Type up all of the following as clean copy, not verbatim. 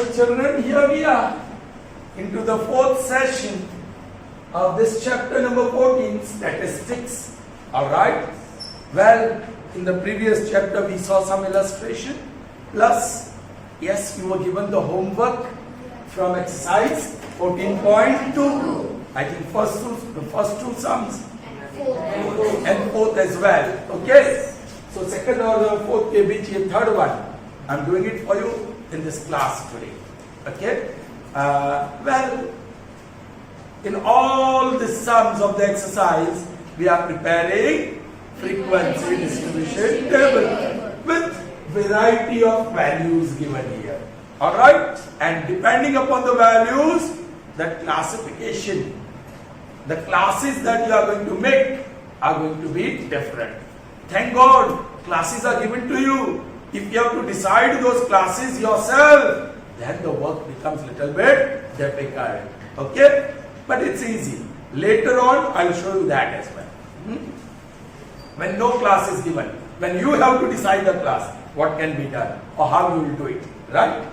So children, here we are into the fourth session of this chapter number 14, statistics. Alright? Well, in the previous chapter we saw some illustration. Plus, yes, you were given the homework from exercise 14.2. I think the first two sums. And fourth as well. Okay? So second or the fourth ke beech ye third one. I'm doing it for you in this class today. Okay? Well, in all the sums of the exercise, we are preparing frequency distribution table with variety of values given here. Alright? And depending upon the values, the classification, the classes that you are going to make are going to be different. Thank God, classes are given to you. If you have to decide those classes yourself, then the work becomes a little bit difficult. Okay? But it's easy. Later on, I'll show you that as well. When no class is given, when you have to decide the class, what can be done or how you will do it. Right?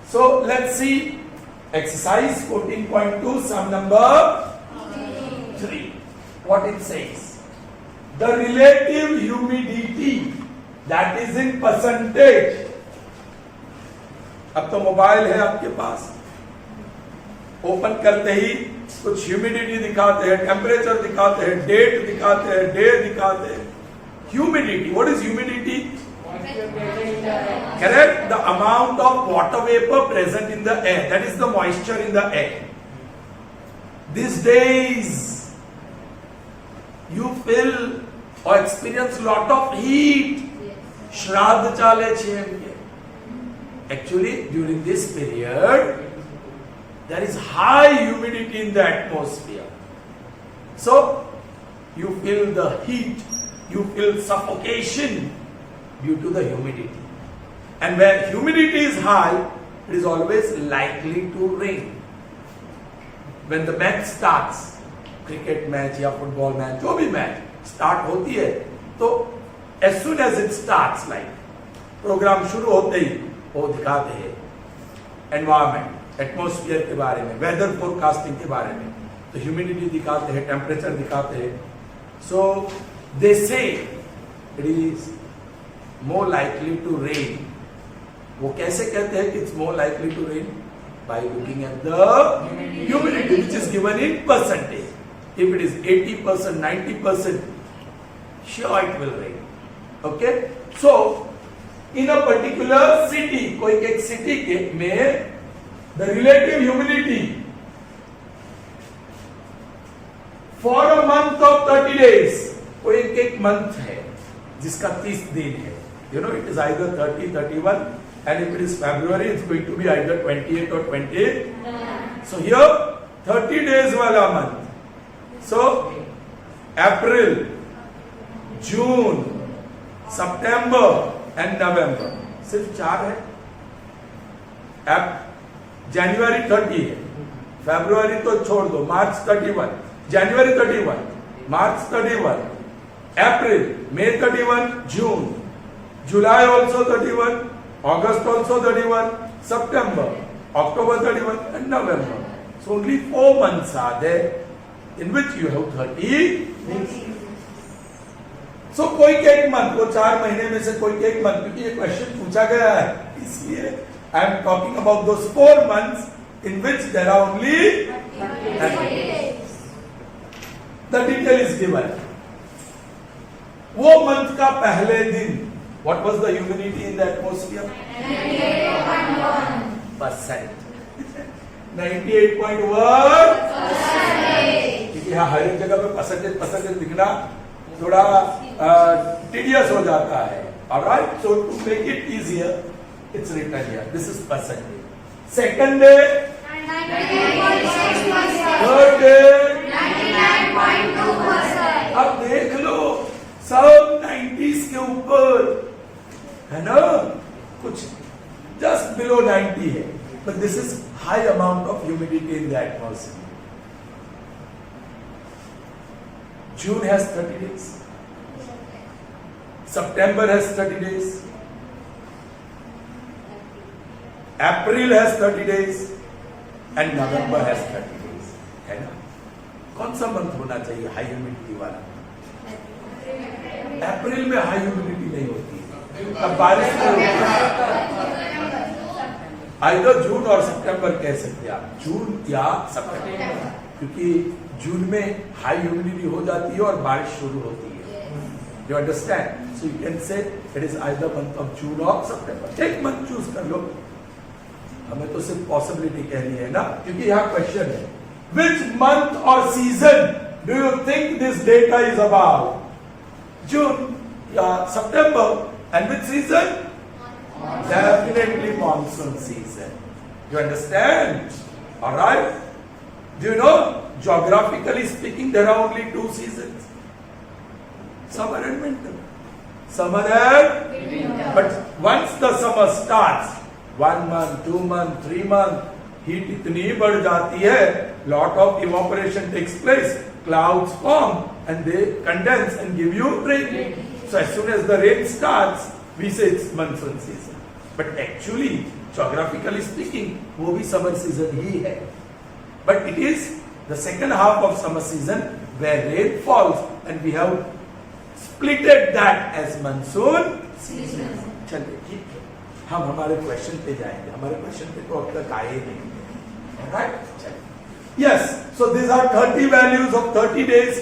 So, let's see exercise 14.2, sum number 3. What it says. The relative humidity, that is in percentage. अब तो mobile है आपके पास, open करते ही कुछ humidity दिखाते हैं, temperature दिखाते हैं, डेट दिखाते हैं, डे दिखाते हैं. Humidity, what is humidity? Correct? The amount of water vapor present in the air, that is the moisture in the air. These days, you feel or experience lot of heat. Shraddh chale chhe. Actually, during this period, there is high humidity in the atmosphere. So, you feel the heat, you feel suffocation due to the humidity. And where humidity is high, it is always likely to rain. When the match starts, cricket match या football match, जो भी match start होती है, तो as soon as it starts, like program शुरू होते ही वो दिखाते हैं एनवायरमेंट, एटमॉस्फेयर के बारे में, वेदर फोरकास्टिंग के बारे में, तो ह्यूमिडिटी दिखाते हैं, टेम्परेचर दिखाते हैं. So they say it is more likely to rain. वो कैसे कहते हैं कि it's more likely to rain? By looking at the humidity which is given in percentage. If it is 80%, 90%, sure it will rain. Okay? So in a particular city, कोई एक city के में the relative humidity for a month of 30 days, कोई एक month है जिसका 30 दिन है. You know, it is either 30, 31, and if it is February, it's going to be either 28 or 20. So here 30 days वाला month. So April, June, September and November, सिर्फ 4 है. अब जनवरी 30 है, फरवरी तो छोड़ दो, मार्च 31, जनवरी 31, मार्च 31, अप्रैल, मई 31, जून, जुलाई also 31, August also 31, September, October 31 and November. So only 4 months are there in which you have 30 days. So कोई एक मंथ, वो 4 महीने में से कोई एक मंथ, क्योंकि ये क्वेश्चन पूछा गया है, इसलिए I am talking about those 4 months in which there are only 30 days. The detail is given. वो मंथ का पहले दिन, what was the humidity in the atmosphere? 98.1%. 98.1%. क्योंकि यहाँ हर एक जगह पे परसेंटेज दिखना थोड़ा tedious हो जाता है. Alright, so to make it easier, it's written here. This is percentage. Second day, 99.6%. Third day, 99.2%. अब देख लो, सब 90s के ऊपर है ना, कुछ just below 90 है. But this is high amount of humidity in the atmosphere. June has 30 days. September has 30 days. April has 30 days and November has 30 days, है ना? कौन सा मंथ होना चाहिए हाई ह्यूमिडिटी वाला? अप्रैल में हाई ह्यूमिडिटी नहीं होती, तब बारिश नहीं होती। आइदर जून और सितंबर कह सकते हैं आप, जून या सितंबर, क्योंकि जून में हाई ह्यूमिडिटी हो जाती है और बारिश शुरू होती है। You understand? So you can say it is either month of June और सितंबर। एक मंथ चूज कर लो, हमें तो सिर्फ पॉसिबिलिटी कहनी है ना, क्योंकि यहाँ क्वेश्चन है विच मंथ और season do you think this data is about? जून या सितंबर? And which season? Definitely monsoon season. You understand? All right? Do you know, geographically speaking, there are only two seasons: summer and winter. Summer and winter. But once the summer starts, 1 month, 2 months, 3 months, heat इतनी बढ़ जाती है, lot of evaporation takes place, clouds form, and they condense and give you rain. So as soon as the rain starts, we say it's monsoon season. But actually, geographically speaking, वो भी summer season ही है. But it is the second half of summer season where rain falls, and we have splitted that as monsoon season. चलिए ठीक है, हम हमारे question पे जाएंगे. हमारे क्वेश्चन पे तो अब तक आए नहीं. Alright? चलिए. Yes. So these are 30 values of 30 days.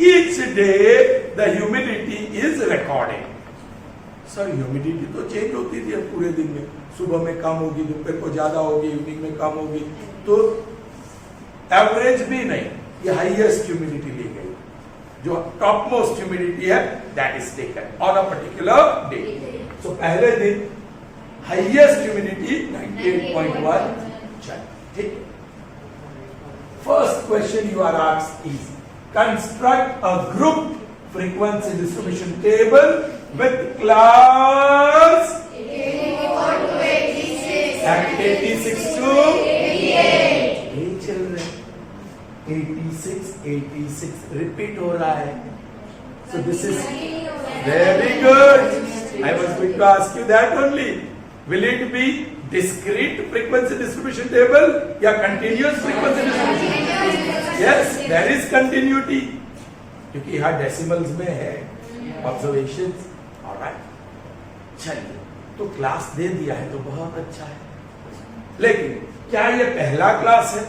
Each day the humidity is recorded. Sir humidity तो चेंज होती थी पूरे दिन में, सुबह में कम होगी, दोपहर को ज्यादा होगी, इवनिंग में कम होगी, तो एवरेज भी नहीं, ये हाईएस्ट ह्यूमिडिटी ली गई, जो टॉप मोस्ट ह्यूमिडिटी है that is taken on a particular day. So पहले दिन हाईएस्ट ह्यूमिडिटी 98.1. ठीक. First question you are asked is construct a group frequency distribution table with class 84 to 86 and 86 to 88. Hey children, 86 repeat हो रहा है. So this is very good. I was going to ask you that only. Will it be discrete frequency distribution table या continuous frequency distribution? Yes, there is continuity. क्योंकि यहाँ decimals में है observations. Alright, चलिए, तो क्लास दे दिया है तो बहुत अच्छा है, लेकिन क्या ये पहला क्लास है?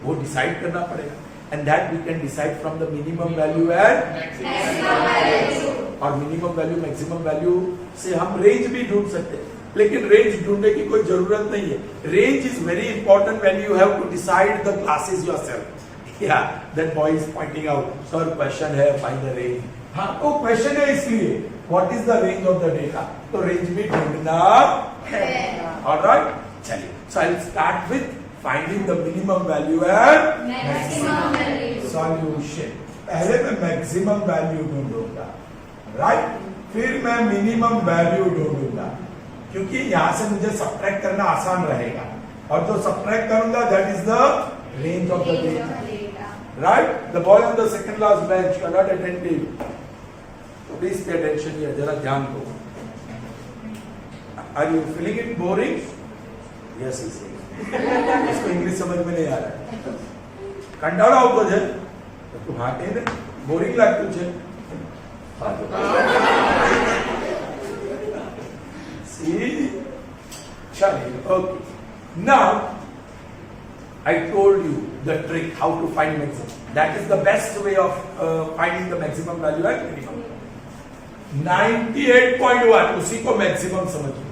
वो डिसाइड करना पड़ेगा, and that we can decide from the minimum value and maximum value. और मिनिमम वैल्यू मैक्सिमम वैल्यू से हम रेंज भी ढूंढ सकते हैं, लेकिन रेंज ढूंढने की कोई जरूरत नहीं है. Range is very important when you have to decide the classes yourself. Yeah, that boy is pointing out, sir, question है, find the range. हाँ, तो क्वेश्चन है इसलिए what is the range of the data? तो range भी ढूंढना है. Alright, चलिए. So I'll start with finding the minimum value and maximum value. Solution. पहले मैं maximum value ढूंढूंगा, right? फिर मैं minimum value ढूंढूंगा, क्योंकि यहाँ से मुझे subtract करना आसान रहेगा, और जो subtract करूंगा that is the range of the data. Right? The boy on the second last bench, you are not attentive. So please pay attention here. जरा ध्यान दो. Are you feeling it boring? Yes, he says. इसको English समझ में नहीं आ रहा है. कंटाळा होतो जे. तू हाँ कह दे. बोरिंग लगता तुझे. See? चलिए. Okay. Now I told you the trick how to find maximum. That is the best way of finding the maximum value and minimum. 98.1 उसी को maximum समझ लो.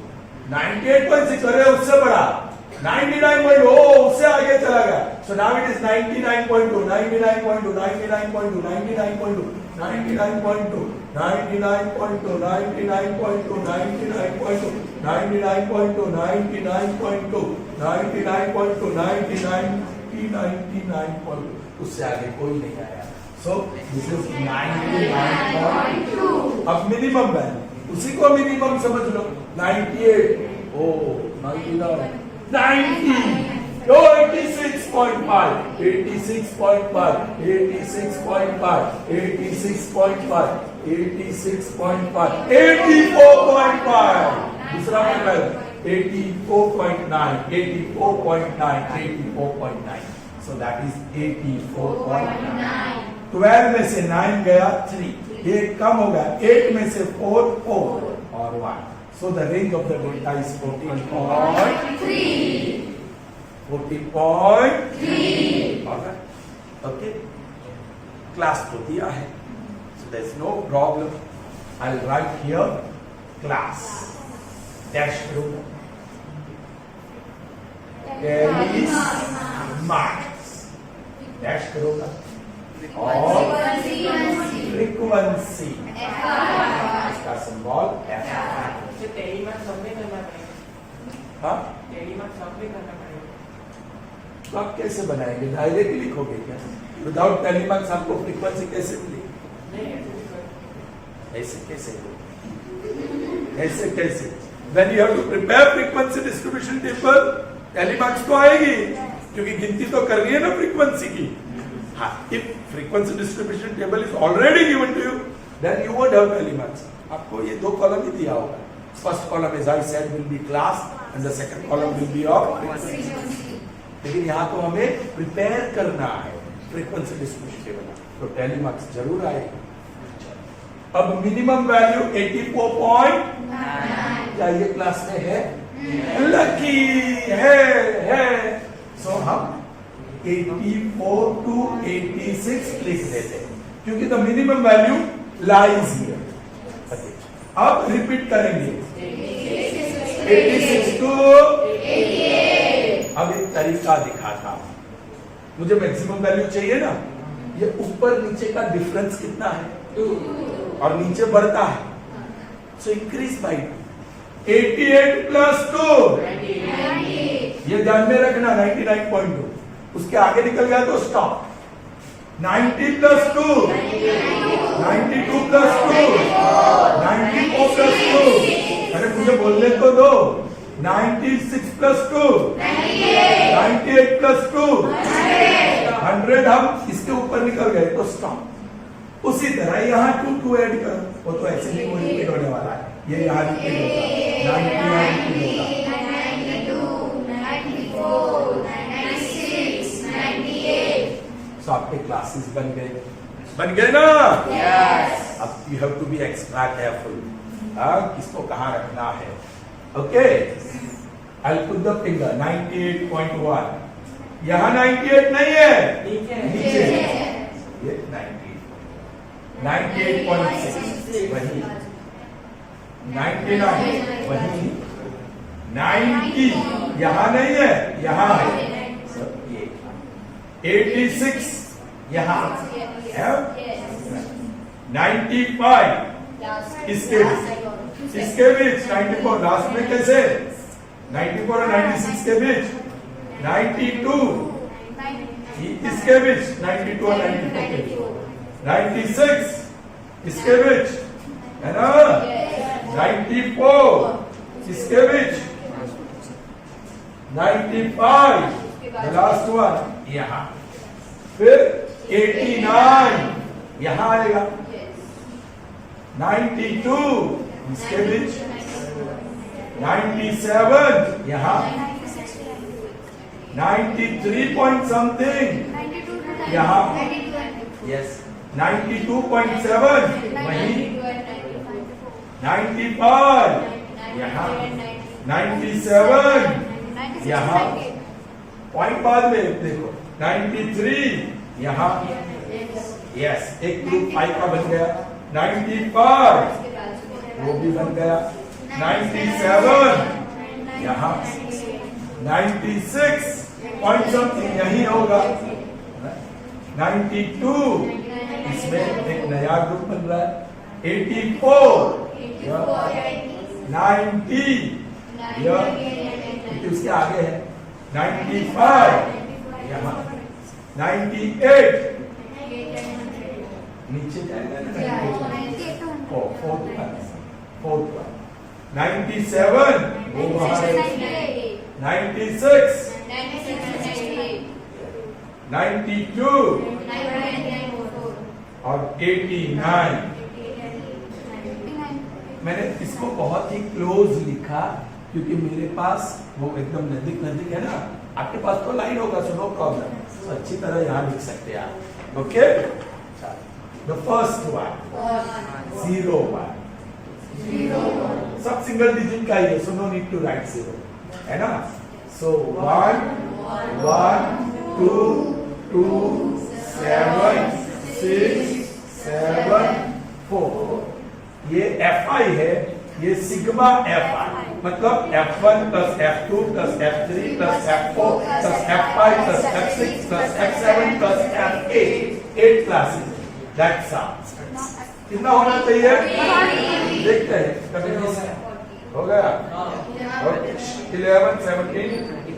98.6 अरे उससे बड़ा 99.0 उससे आगे चला गया. So now it is 99.2, 99.2, 99.2, 99.2, 99.2, 99.2, 99.2, 99.2, 99.2, 99.2, 99.2, 99.2, उससे आगे कोई नहीं आया. So this is 99.2. अब मिनिमम वैल्यू उसी को मिनिमम समझ लो. 98, oh 99, 90, oh 86.5, 86.5, 86.5, 86.5, 86.5, 84.5. दूसरा मतलब 84.9, 84.9, 84.9. So that is 84.9. 12 में से 9 गया 3, 8 कम हो गया, 8 में से 4 और 1. So the range of the delta is 14.3. 14.3. Alright. Okay. Class तो दिया है. So there is no problem. I'll write here class. Dash करूँगा. Carries marks. Dash करूँगा. और frequency. इसका symbol F. हाँ? तो आप कैसे बनाएंगे? डायरेक्ट लिखोगे क्या? विदाउट टेलीमार्क्स आपको फ्रीक्वेंसी कैसे मिलेगी? ऐसे कैसे? ऐसे कैसे? When you have to prepare frequency distribution table, telemarks तो आएगी, क्योंकि गिनती तो करनी है ना फ्रीक्वेंसी की. हाँ, if frequency distribution table is already given to you, then you won't have telemarks. आपको ये दो कॉलम ही दिया होगा. First column, as I said, will be class, and the second column will be of frequency. लेकिन यहाँ तो हमें prepare करना है फ्रीक्वेंसी डिस्ट्रीब्यूशन टेबल, तो टेलीमार्क्स जरूर आएगी. अब मिनिमम वैल्यू 84.9 क्या ये क्लास में है? लकी है. सो हम 84 to 86 लिख देते हैं, क्योंकि the minimum value lies here. अब रिपीट करेंगे 86 to 88. अब एक तरीका दिखाता हूं. मुझे मैक्सिमम वैल्यू चाहिए ना, ये ऊपर नीचे का डिफरेंस कितना है? 2 और नीचे बढ़ता है, सो इंक्रीज बाय 88 प्लस 2 ये ध्यान में रखना. 99.2 उसके आगे निकल गया तो स्टॉप. 90 plus 2 92 plus 2 94 plus 2. अरे मुझे बोलने तो दो. 96 प्लस 2 98 प्लस 2 100. हम इसके ऊपर निकल गए तो स्टॉप. उसी तरह यहाँ 2 ऐड करो, वो तो ऐसे नहीं रिपीट होने वाला है, ये यहाँ रिपीट होगा. 99 रिपीट होगा. 96 98. सो आपके क्लासेस बन गए ना? यस. अब you have to be extra careful. किसको कहाँ रखना है. Okay. I'll put the finger 98.1. यहाँ 98 नहीं है, नीचे ये 98.6 वही 99 वही 90 यहाँ नहीं है, यहाँ है. ये 86 यहाँ है. 95 इसके बीच 94 लास्ट में कैसे? 94 और 96 के बीच 92 इसके बीच 92 और 94 के बीच 96 इसके बीच है ना. 94 इसके बीच 95 लास्ट वन यहाँ. फिर 89 यहाँ आएगा. 92 इसके बीच 97 यहाँ. 93 पॉइंट समथिंग यहाँ. यस 92.7 वही. 95 यहाँ. 97 यहाँ. पॉइंट बाद में देखो 93 यहाँ. यस एक ग्रुप 5 का बन गया. 95 वो भी बन गया. 97 यहाँ. 96 पॉइंट समथिंग यही होगा. 92 इसमें एक नया ग्रुप बन रहा है. 84 90 उसके आगे है. 95 यहाँ. 98 नीचे जाएगा ना. 4th 97 वो वहां है. 96 92 और 89. मैंने इसको बहुत ही क्लोज लिखा क्योंकि मेरे पास वो एकदम नजदीक नजदीक है ना, आपके पास तो लाइन होगा, सो नो प्रॉब्लम, तो अच्छी तरह यहाँ लिख सकते हैं आप. ओके, द फर्स्ट वन 0 1, सब सिंगल डिजिट का ही है, so no need to write 0, है ना. सो 1 1 2 2 7 6 7 4, ये Fi है, ये सिग्मा Fi, मतलब F1 plus F2 plus F3 plus F4 plus F5 plus F6 plus F7 plus F8, 8 classes. That's all. कितना होना चाहिए देखते हैं. हो गया. 11 17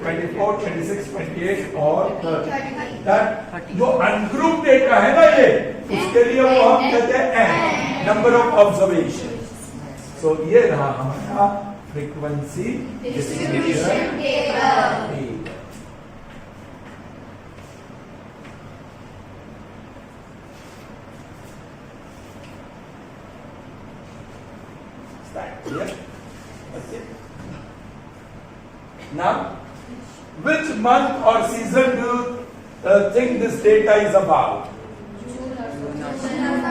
24 26 28 और 30. जो अनग्रुप डेटा है ना ये, उसके लिए वो हम कहते हैं n, नंबर ऑफ ऑब्जर्वेशन. सो ये रहा हमारा frequency distribution table. Now, which month or season do you think this data is about?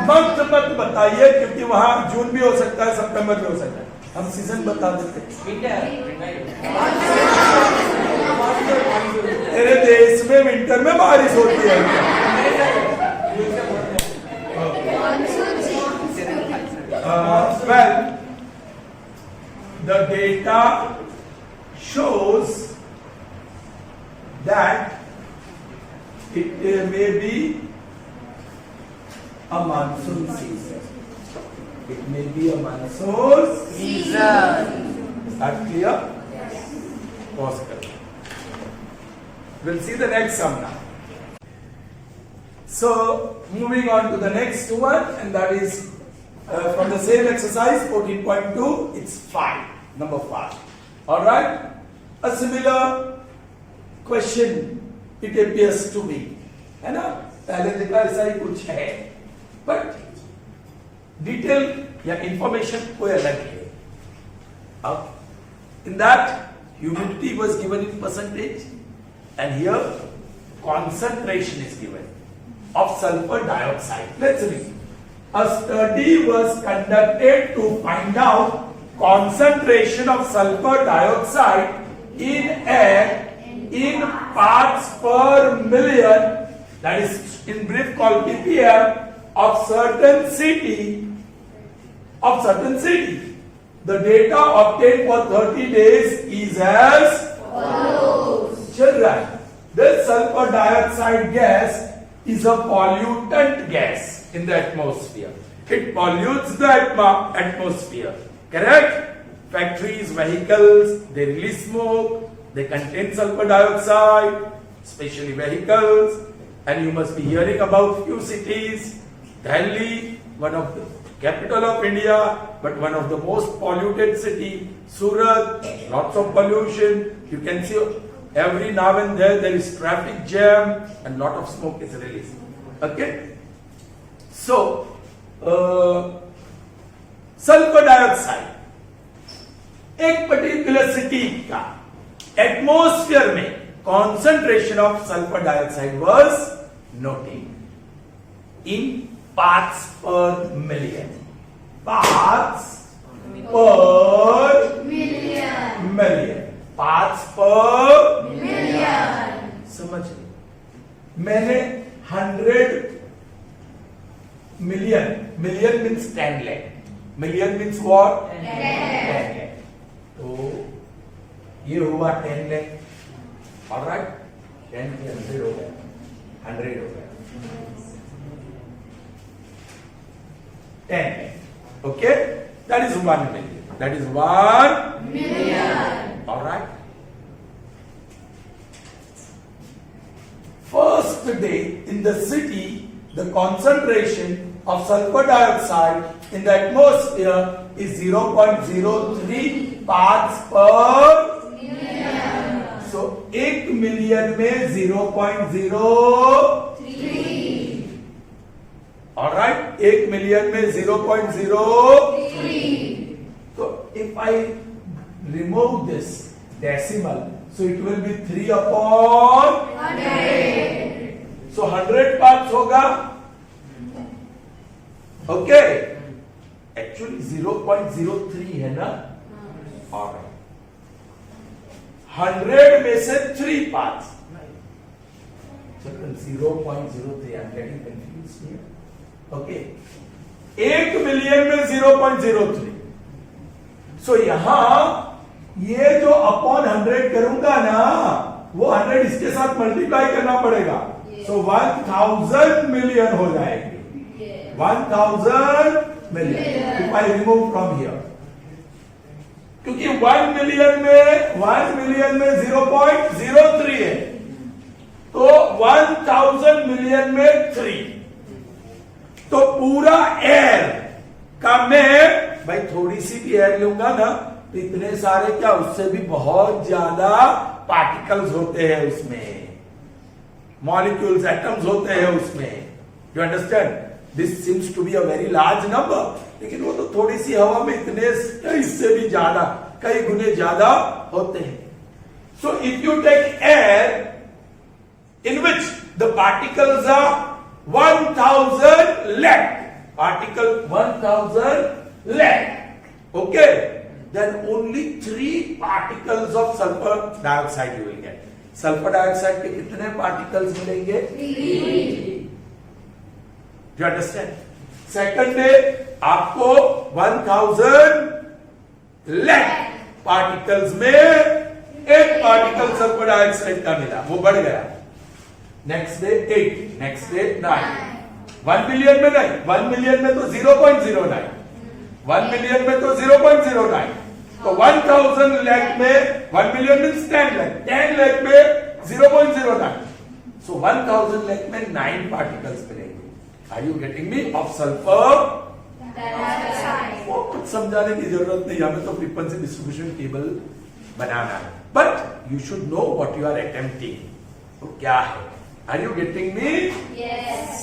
Month मत बताइए, क्योंकि वहां जून भी हो सकता है, सितंबर भी हो सकता है. हम सीजन बता देते हैं. तेरे देश में विंटर में बारिश होती है. Well, the data shows that it may be a monsoon season. It may be a monsoon season. Is that clear? Pause kar. We'll see the next sum now. So, moving on to the next one, and that is from the same exercise 14.2. It's 5, number 5. All right. A similar question it appears to be, है ना. पहले देखा ऐसा ही कुछ है, but detail या information कोई अलग है. अब in that humidity was given in percentage, and here concentration is given of sulfur dioxide. Let's read. A study was conducted to find out concentration of sulfur dioxide in air in parts per million, that is in brief called ppm, of certain city. The data obtained for 30 days is as follows. Children, this sulfur dioxide gas is a pollutant gas in the atmosphere. It pollutes the atmosphere. Correct? Factories, vehicles, they release smoke, they contain sulfur dioxide, especially vehicles. And you must be hearing about few cities. Delhi, one of the capital of India, but one of the most polluted city. Surat, lots of pollution. You can see every now and then there is traffic jam and lot of smoke is released. Okay? So, sulfur dioxide एक particular city का atmosphere में concentration of sulfur dioxide was noted in parts per million. Parts per million. Parts per million. समझ लो, मैंने 100 million. Million means 10 lakh. Million means what? 10 lakh. तो ये हुआ 10 lakh. Alright? 10 की 100 हो गया, 100 हो गया, 10 lakh. Okay? That is 1 million. That is 1 million. Alright? First day in the city, the concentration of sulfur dioxide in the atmosphere is 0.03 parts per million. So 1 million में 0.03. Alright, 1 million में 0.03. So if I remove this decimal, so it will be 3 upon 100. So 100 parts होगा. Okay. Actually 0.03 है ना. Alright. 100 में से 3 parts. Children, 0.03. I'm getting confused here. Okay. 1 million में 0.03. So यहां ये जो अपॉन 100 करूंगा ना, वो 100 इसके साथ मल्टीप्लाई करना पड़ेगा. So 1000 मिलियन हो जाएगी. 1000 million. If I remove from here. क्योंकि 1 मिलियन में 0.03 है, तो 1000 मिलियन में 3. तो पूरा एयर का मैं भाई थोड़ी सी भी एयर लूंगा ना, तो इतने सारे क्या, उससे भी बहुत ज्यादा पार्टिकल्स होते हैं उसमें, मॉलिक्यूल्स, एटम्स होते हैं उसमें. You understand? This seems to be a very large number, लेकिन वो तो थोड़ी सी हवा में इतने, इससे भी ज्यादा, कई गुने ज्यादा होते हैं. So if you take air in which the particles are 1000 lakh, particle 1000 lakh, okay, then only 3 particles of sulfur dioxide you will get. Sulfur dioxide के कितने particles मिलेंगे? 3. Do you understand? Second day आपको 1000 lakh particles में 8 particle sulfur dioxide का मिला, वो बढ़ गया. Next day 8, next day 9. 1 million में नहीं, 1 मिलियन में तो 0.09, 1 मिलियन में तो 0.09. तो 1000 लाख में 1 मिलियन मीन्स 10 लाख, 10 लाख में 0.09. सो 1000 लाख में 9 पार्टिकल्स मिलेंगे. Are you getting me? Of sulphur dioxide. वो कुछ समझाने की जरूरत नहीं, हमें तो फ्रीक्वेंसी डिस्ट्रीब्यूशन टेबल बनाना है. But you should know what you are attempting. तो क्या है? Are you getting me? Yes.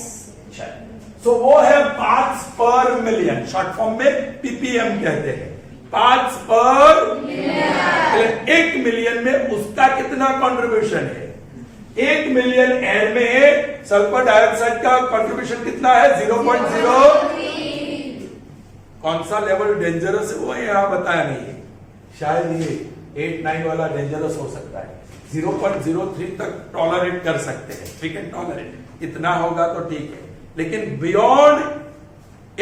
So वो है parts per million, short form में ppm कहते हैं. Parts per million. 1 मिलियन में उसका कितना कंट्रीब्यूशन है? 1 मिलियन एयर में सल्फर डाइऑक्साइड का कंट्रीब्यूशन कितना है? 0.03. कौन सा लेवल डेंजरस है वो यहां बताया नहीं है. शायद ये 8-9 वाला डेंजरस हो सकता है. 0.03 तक टॉलरेट कर सकते हैं, वी कैन टॉलरेट, इतना होगा तो ठीक है. लेकिन बियॉन्ड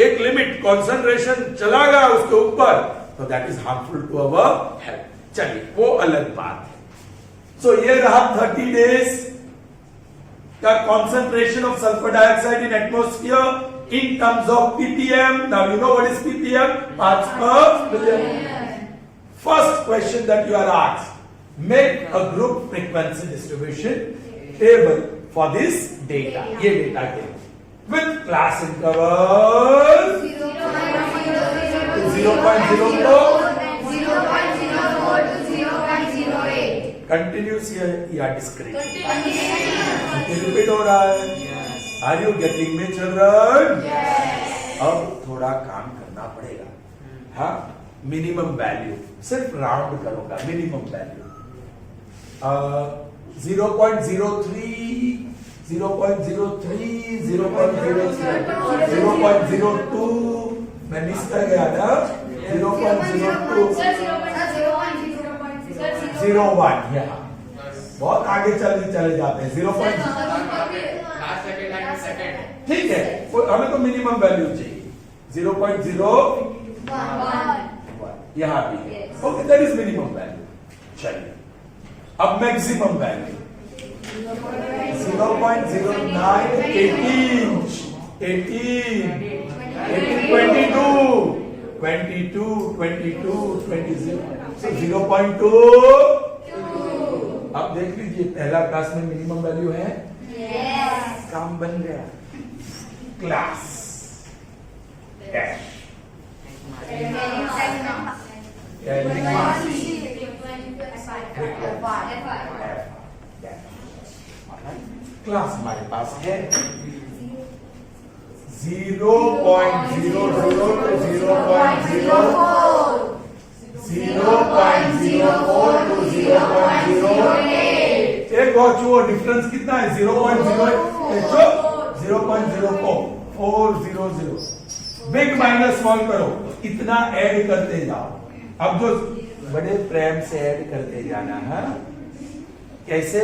एक लिमिट कंसंट्रेशन चला गया उसके ऊपर, तो that is harmful to our health. चलिए वो अलग बात है. सो ये रहा 30 डेज का concentration of sulphur dioxide in atmosphere in terms of ppm. Now you know what is ppm? Parts per million. First question that you are asked, make a group frequency distribution table for this data. ये data के with class intervals 0.04 to 0.08. continuous या discrete? Repeat हो रहा है. Are you getting me, children? Yes. अब थोड़ा काम करना पड़ेगा. हाँ, मिनिमम वैल्यू सिर्फ राउंड करूंगा. Minimum value 0.03, 0.03, 0.02. मैं मिस कर गया ना. 0.02, 0.01. यहाँ बहुत आगे चले जाते हैं. 0. ठीक है, हमें तो मिनिमम वैल्यू चाहिए. 0.01 यहाँ भी है. Okay, that is minimum value. चलिए अब मैक्सिमम वैल्यू 0.09, 18, 22, 20. So 0.2. अब देख लीजिए, पहला क्लास में मिनिमम वैल्यू है. Yes. काम बन गया. क्लास डैश क्लास हमारे पास है 0.00 to 0.04, 0.04 चुओ डिफरेंस कितना है 0.08 0.04 बिग माइनस स्मॉल करो, इतना ऐड करते जाओ। अब जो बड़े प्रेम से ऐड करते जाना है, कैसे?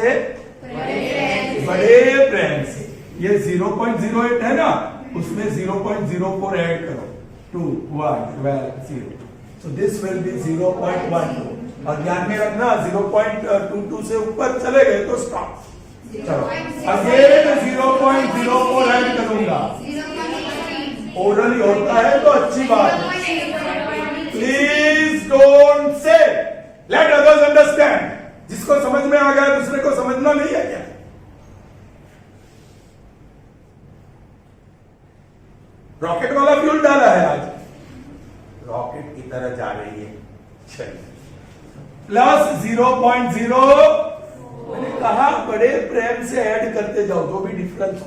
बड़े प्रेम से। ये 0.08 है ना, उसमें 0.04 ऐड करो, 2 1 12 0, सो दिस विल बी 0.12। और ध्यान में रखना 0.22 से ऊपर चले गए तो स्टॉप। चलो अगेन 0.04 ऐड करूंगा। ओरली होता है तो अच्छी बात है। Please don't say, let others understand. जिसको समझ में आ गया दूसरे को समझना नहीं है क्या? रॉकेट वाला फ्यूल डाला है आज, रॉकेट की तरह जा रही है। चलिए प्लस 0.0, मैंने कहा बड़े प्रेम से ऐड करते जाओ, जो भी डिफरेंस हो।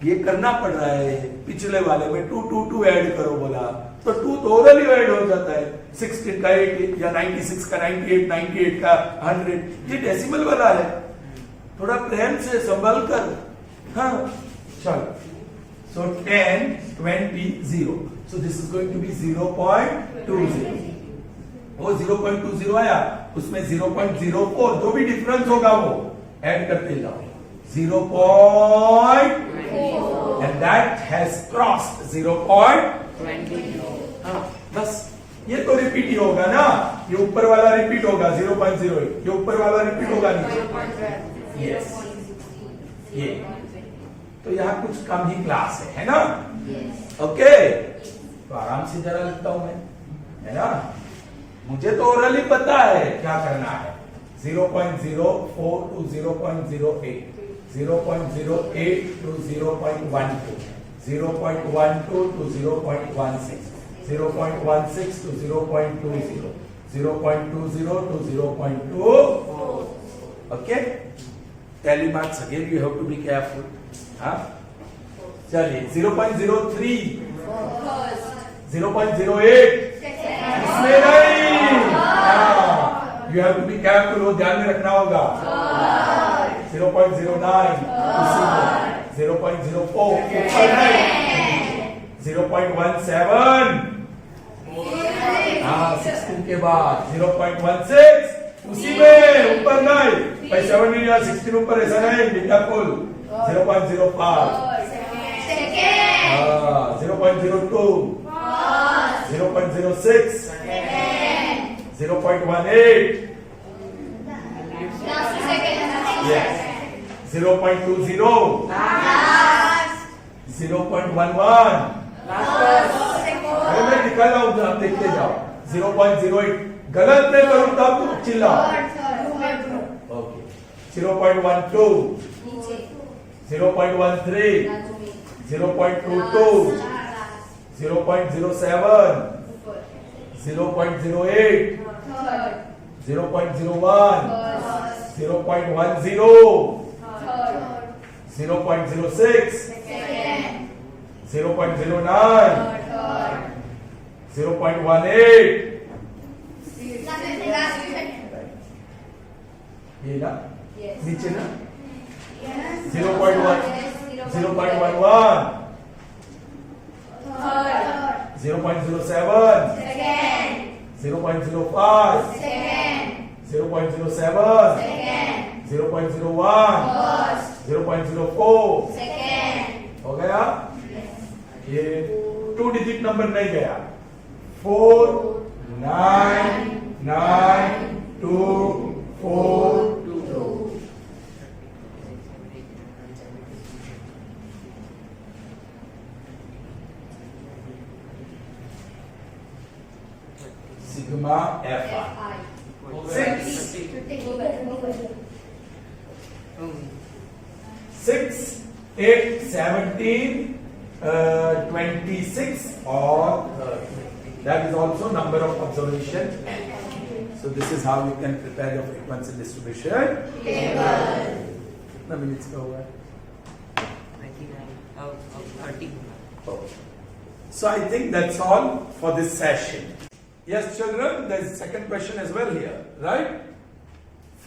ये करना पड़ रहा है। पिछले वाले में 2 ऐड करो बोला तो 2 तो ओरली ऐड हो जाता है। 16 का 8 या 96 का 98, 98 का 100, ये डेसिमल वाला है। थोड़ा प्रेम से संभल कर। हाँ चलो, so 10 20 0, so this is going to be 0.20। वो 0.20 आया, उसमें 0.04 जो भी डिफरेंस होगा वो ऐड करते जाओ। 0. and that has crossed 0.20। बस ये तो रिपीट ही होगा ना, ये ऊपर वाला रिपीट होगा 0.08, ये ऊपर वाला रिपीट होगा नीचे। यस, ये तो यहाँ कुछ कम ही क्लास है ना? ओके, तो आराम से जरा लिखता हूं मैं, है ना? मुझे तो ओरली पता है क्या करना है। 0.04 to 0.08, 0.08 to 0.12, 0.12 to 0.16, 0.16 to 0.20, 0.20 to 0.2। Okay? Tally marks again, you have to be careful. हाँ? चलिए 0.03, 0.08, इसमें नहीं। You have to be careful, वो ध्यान में रखना होगा। 0.09, 0.04, 0.17, हाँ 16 के बाद 0.16, उसी में ऊपर नहीं, 17 या 16 ऊपर ऐसा नहीं, बेटा फुल 0.05, 0.02, 0.06, 0.18, yes, 0.20, 0.11, अरे मैं निकाल रहा हूँ, आप देखते जाओ। 0.08, गलत नहीं करूँ तब तो चिल्लाओ। ओके, 0.12, 0.13, 0.22, 0.07, 0.08, 0.01, 0.10, 0.06, 0.09, 0.18, ये ना नीचे ना 0.1, 0.11, 0.07, 0.05, 0.07, 0.01, 0.04, हो गया? ये 2 डिजिट नंबर नहीं गया। 4 9 9 2 4 2। Sigma FI 6 8 17 26 or 30. That is also number of observation. So this is how you can prepare your frequency distribution table. कितना मिनट्स का हुआ है? 30. So I think that's all for this session. Yes, children, there is a second question as well here, right?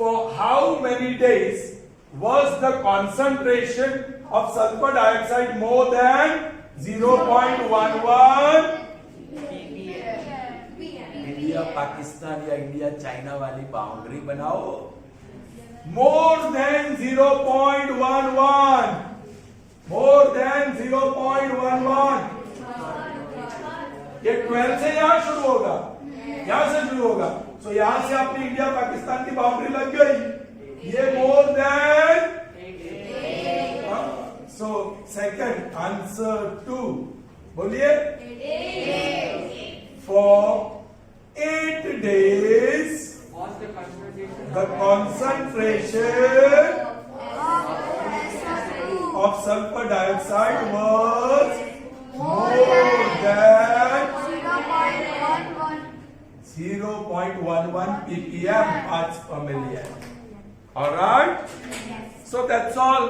for how many days was the concentration of sulfur dioxide more than 0.11? India Pakistan या India China वाली boundary बनाओ. More than 0.11. More than 0.11. ये 12 से यहां शुरू होगा, यहां से शुरू होगा. सो यहां से आपकी इंडिया पाकिस्तान की बाउंड्री लग गई. ये more than. So second answer 2. बोलिए. For 8 days, the concentration of sulfur dioxide was more than 0.11 ppm parts per million. Alright? So that's all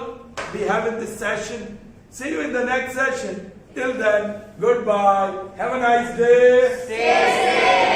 we have in this session. See you in the next session. Till then, goodbye. Have a nice day. Stay safe.